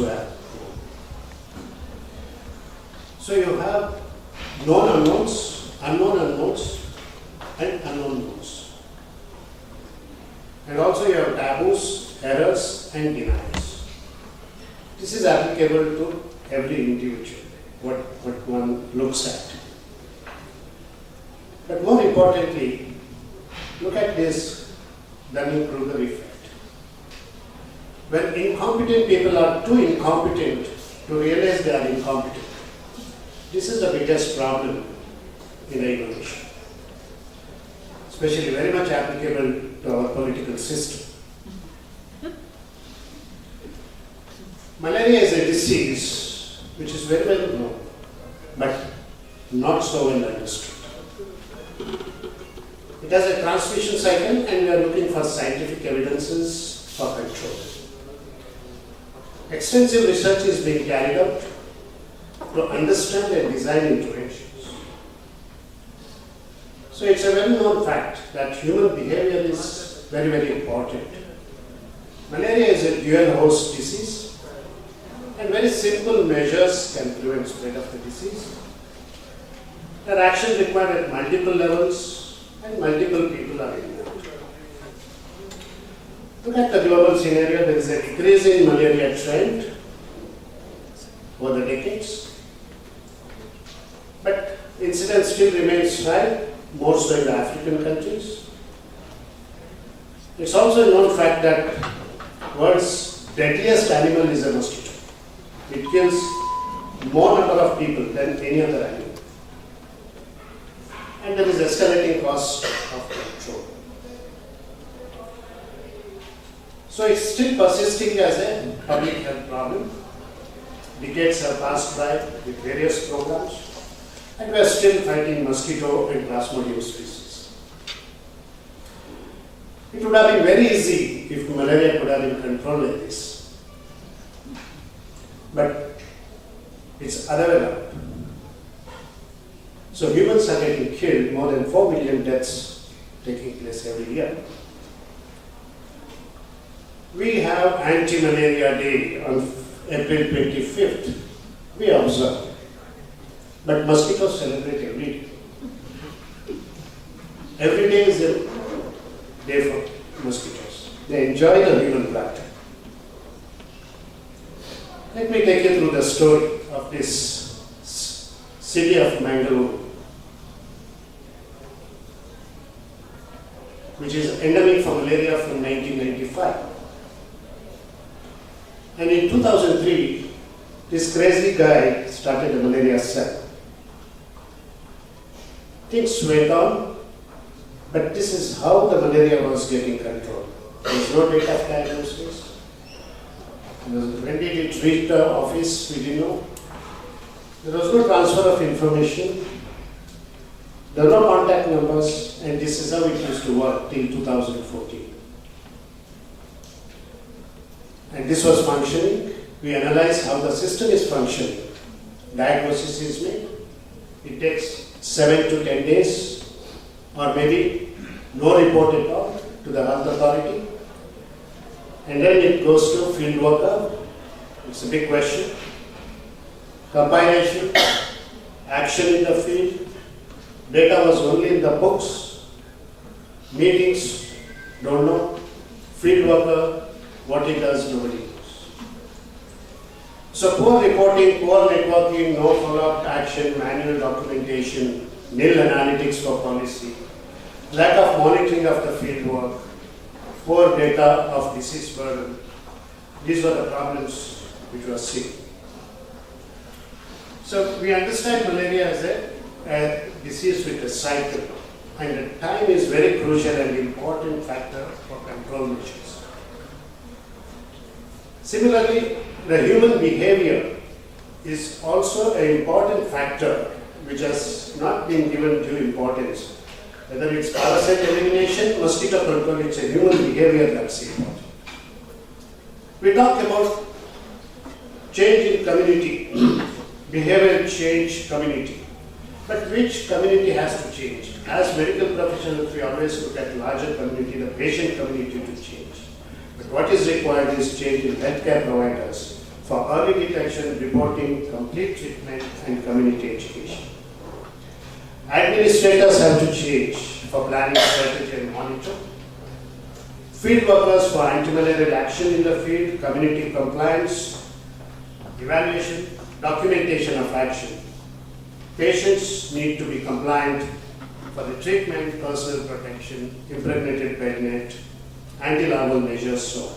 App. So you have known unknowns, unknown unknowns, and unknown knowns. And also you have taboos, errors, and denials. This is applicable to every individual, what one looks at. But more importantly, look at this Dunning-Kruger effect. When incompetent people are too incompetent to realize they are incompetent, this is the biggest problem in the innovation, especially very much applicable to our political system. Malaria is a disease which is very well known, but not so well understood. It has a transmission cycle, and we are looking for scientific evidences for control. Extensive research is being carried out to understand and design interventions. So it's a well-known fact that human behavior is very, very important. Malaria is a dual host disease, and very simple measures can prevent spread of the disease. There are actions required at multiple levels, and multiple people are involved. Look at the global scenario. There is a decreasing malaria trend over the decades, but incidence still remains high, more so in the African countries. It's also a known fact that world's deadliest animal is a mosquito. It kills more number of people than any other animal. And there is escalating cost of control. So it's still persisting as a public health problem. Decades have passed by with various programs, and we are still fighting mosquito and plasmodium species. It would have been very easy if malaria could have been controlled like this. But it's other way around. So humans are getting killed, more than 4 million deaths taking place every year. We have Anti-Malaria Day on April 25th. We observe. But mosquitoes celebrate every day. Every day is a day for mosquitoes. They enjoy the human blood. Let me take you through the story of this city of Mangalore, which is endemic for malaria from 1995. And in 2003, this crazy guy started a malaria cell. Things went on, but this is how the malaria was getting controlled. There was no data of diagnosis. When did it reach the office? We didn't know. There was no transfer of information. There were no contact numbers, and this is how it used to work till 2014. And this was functioning. We analyzed how the system is functioning. Diagnosis is made. It takes 7 to 10 days, or maybe no report at all to the health authority. And then it goes to field worker. It's a big question. Compilation, action in the field. Data was only in the books. Meetings, don't know. Field worker, what he does, nobody knows. So poor reporting, poor networking, no follow-up action, manual documentation, nil analytics for policy, lack of monitoring of the field work, poor data of disease burden. These were the problems which were seen. So we understand malaria as a disease with a cycle, and time is very crucial and important factor for control measures. Similarly, the human behavior is also an important factor which has not been given due importance. Whether it's parasite elimination, mosquito control, it's a human behavior that's important. We talk about change in community, behavioral change community. But which community has to change? As medical professionals, we always look at larger community, the patient community to change. But what is required is change in healthcare providers for early detection, reporting, complete treatment, and community education. Administrators have to change for planning, strategy, and monitor. Field workers for anti-malarial action in the field, community compliance, evaluation, documentation of action. Patients need to be compliant for the treatment, personal protection, impregnated pregnant, anti-larval measures, so on.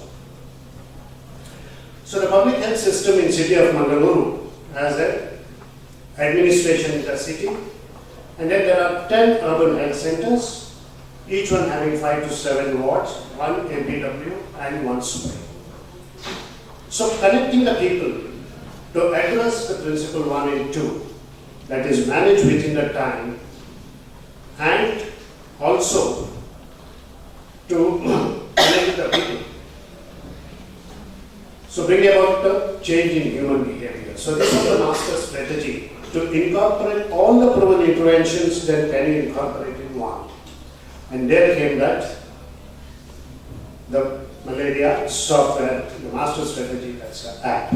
So the public health system in city of Mangalore has an administration in the city, and then there are 10 urban health centers, each one having 5 to 7 wards, 1 MPW and 1 SPRAY. So connecting the people to address the principle 1 and 2, that is manage within the time, and also to connect the people. So bring about the change in human behavior. So this is the master strategy, to incorporate all the proven interventions, then can you incorporate in one? And there came that, the malaria software, the master strategy, that's an app.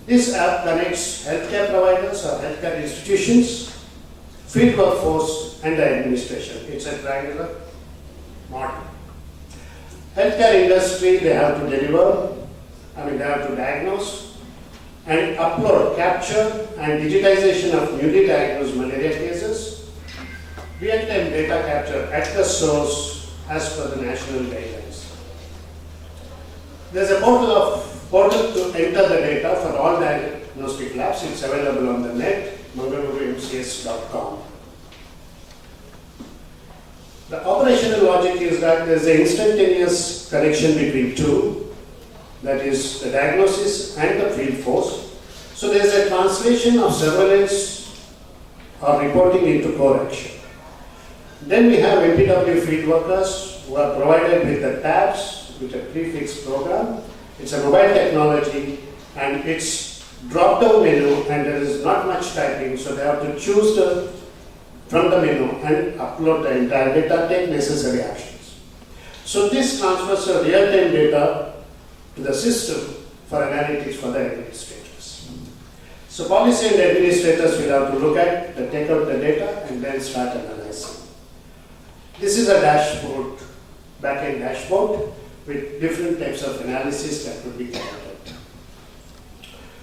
This app connects healthcare providers or healthcare institutions, field workforce, and the administration. It's a triangular model. Healthcare industry, they have to deliver, they have to diagnose and upload, capture and digitization of newly diagnosed malaria cases, real-time data capture at the source as per the national guidelines. There's a portal to enter the data for all diagnostic labs. It's available on the net, mangaloremcs.com. The operational logic is that there's an instantaneous connection between two, that is the diagnosis and the field force. So there's a translation of surveillance or reporting into core action. Then we have MPW field workers who are provided with the tabs with a prefix program. It's a mobile technology and it's drop-down menu, and there is not much typing, so they have to choose from the menu and upload the entire data, take necessary actions. So this transfers the real-time data to the system for analytics for the administrators. So policy and administrators will have to look at, take out the data and then start analyzing. This is a dashboard, back-end dashboard with different types of analysis that could be carried out.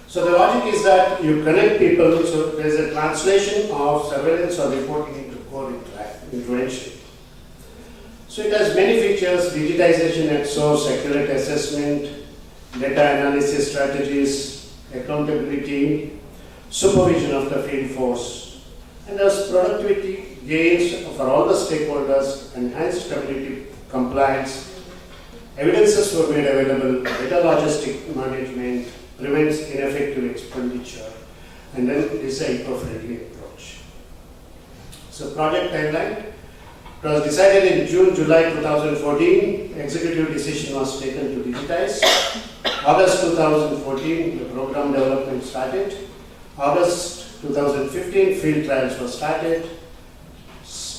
So the logic is that you connect people, so there is a translation of surveillance or reporting into core intervention. So it has many features: digitization at source, accurate assessment, data analysis strategies, accountability, supervision of the field force, and there's productivity gains for all the stakeholders, enhanced community compliance, evidences were made available, better logistic management, prevents ineffective expenditure, and then this is an eco-friendly approach. So project timeline, it was decided in July 2014, executive decision was taken to digitize. August 2014, the program development started. August 2015, field trials were started.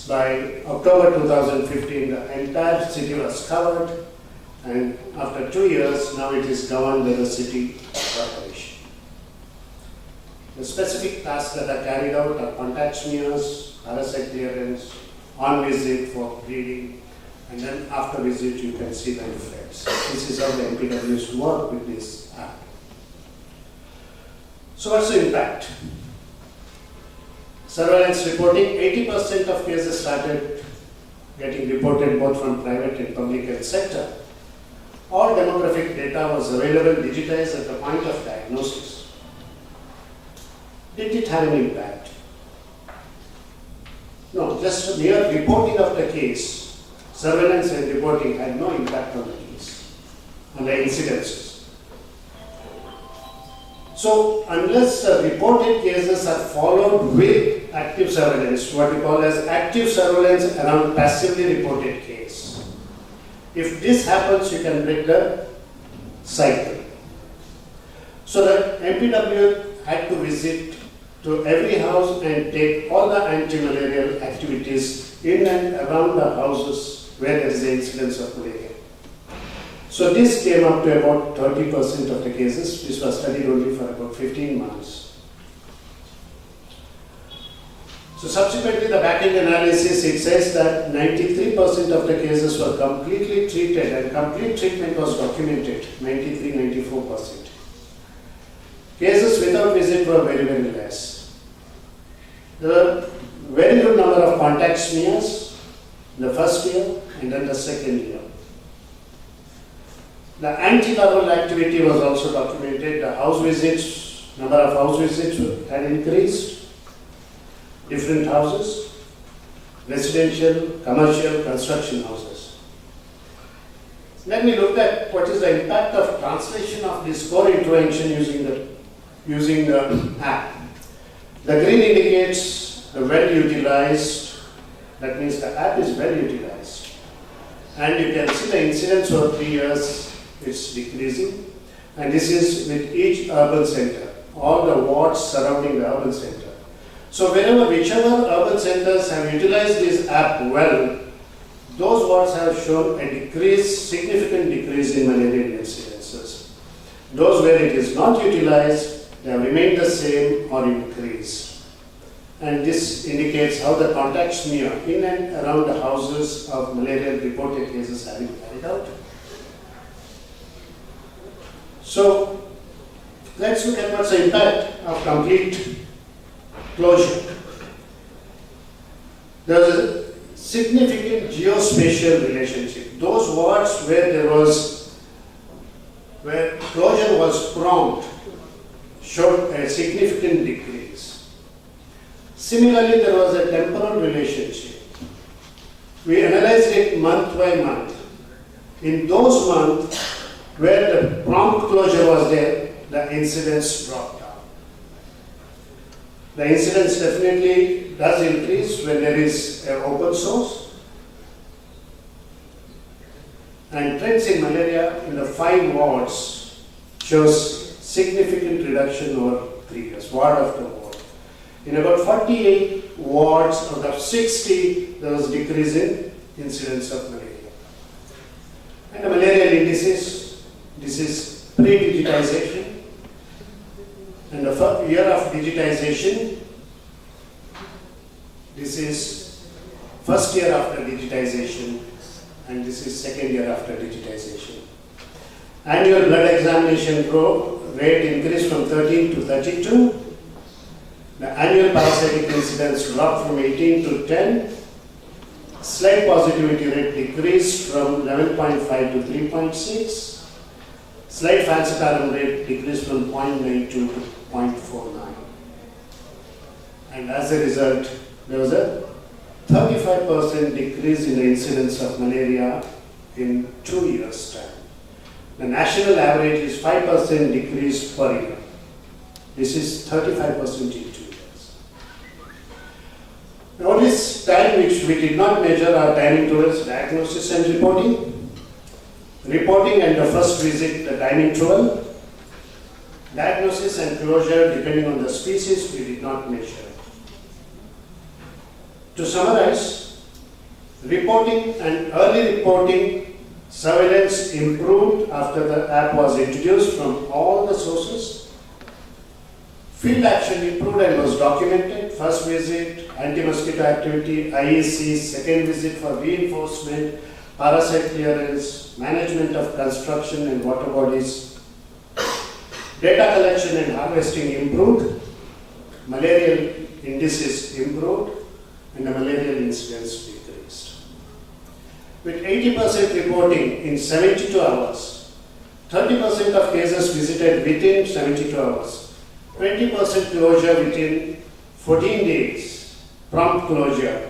By October 2015, the entire city was covered, and after 2 years, now it is governed by the city corporation. The specific tasks that are carried out are contact smears, RSI clearance, on visit for breeding, and then after visit you can see the effects. This is how the MPWs work with this app. So what's the impact? Surveillance reporting, 80% of cases started getting reported both from private and public health sector. All demographic data was available, digitized at the point of diagnosis. Did it have an impact? No, just mere reporting of the case, surveillance and reporting had no impact on the case, on the incidences. So unless the reported cases are followed with active surveillance, what we call as active surveillance around passively reported case, if this happens, you can break the cycle. So the MPW had to visit to every house and take all the anti-malarial activities in and around the houses where there is an incidence of malaria. So this came up to about 30% of the cases. This was studied only for about 15 months. So subsequently, the back-end analysis, it says that 93% of the cases were completely treated and complete treatment was documented, 93-94%. Cases without visit were very, very less. There were very good number of contact smears in the first year and then the second year. The antiviral activity was also documented. The house visits, number of house visits had increased. Different houses, residential, commercial, construction houses. Let me look at what is the impact of translation of this core intervention using the app. The green indicates the well utilized, that means the app is well utilized. And you can see the incidence over 3 years is decreasing. And this is with each urban center, all the wards surrounding the urban center. So whichever urban centers have utilized this app well, those wards have shown a significant decrease in malaria incidences. Those where it is not utilized, they have remained the same or increased. And this indicates how the contact smear in and around the houses of malaria reported cases have been carried out. So let's look at what's the impact of complete closure. There is a significant geospatial relationship. Those wards where closure was prompt showed a significant decrease. Similarly, there was a temporal relationship. We analyzed it month by month. In those months where the prompt closure was there, the incidence dropped down. The incidence definitely does increase when there is an open source. And trends in malaria in the 5 wards shows significant reduction over 3 years, ward after ward. In about 48 wards out of 60, there was decrease in incidence of malaria. And the malarial indices, this is pre-digitization. And the year of digitization, this is first year after digitization, and this is second year after digitization. Annual blood examination rate increased from 13 to 32. The annual parasitic incidence dropped from 18 to 10. Slight positivity rate decreased from 11.5 to 3.6. Slight falciparum rate decreased from 0.92 to 0.49. And as a result, there was a 35% decrease in the incidence of malaria in 2 years' time. The national average is 5% decrease per year. This is 35% in 2 years. Notice time which we did not measure are timing towards diagnosis and reporting. Reporting and the first visit, the time interval. Diagnosis and closure, depending on the species, we did not measure. To summarize, reporting and early reporting surveillance improved after the app was introduced from all the sources. Field action improved and was documented. First visit, anti-mosquito activity, IEC, second visit for reinforcement, parasite clearance, management of construction and water bodies. Data collection and harvesting improved. Malarial indices improved. And the malarial incidence decreased. With 80% reporting in 72 hours, 30% of cases visited within 72 hours, 20% closure within 14 days, prompt closure,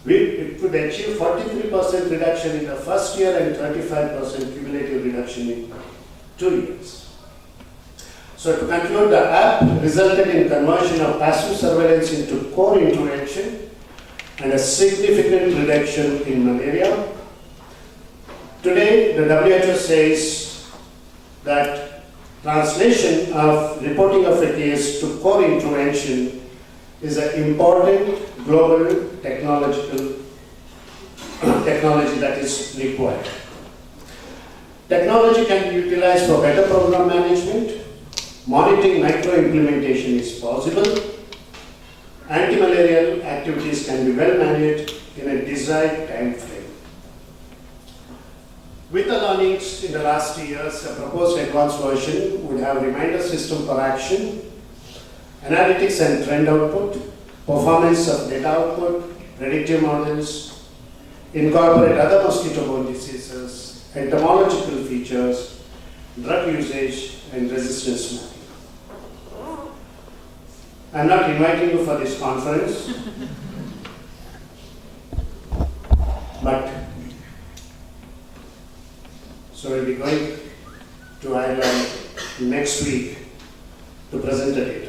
we could achieve 43% reduction in the first year and 35% cumulative reduction in 2 years. So to conclude, the app resulted in conversion of passive surveillance into core intervention and a significant reduction in malaria. Today, the WHO says that translation of reporting of a case to core intervention is an important global technology that is required. Technology can be utilized for better program management. Monitoring micro-implementation is possible. Anti-malarial activities can be well managed in a desired time frame. With the learnings in the last 2 years, a proposed advanced version would have reminder system for action, analytics and trend output, performance of data output, predictive models, incorporate other mosquito-borne diseases, entomological features, drug usage, and resistance mapping. I'm not inviting you for this conference, but so we'll be going to Ireland next week to present the data.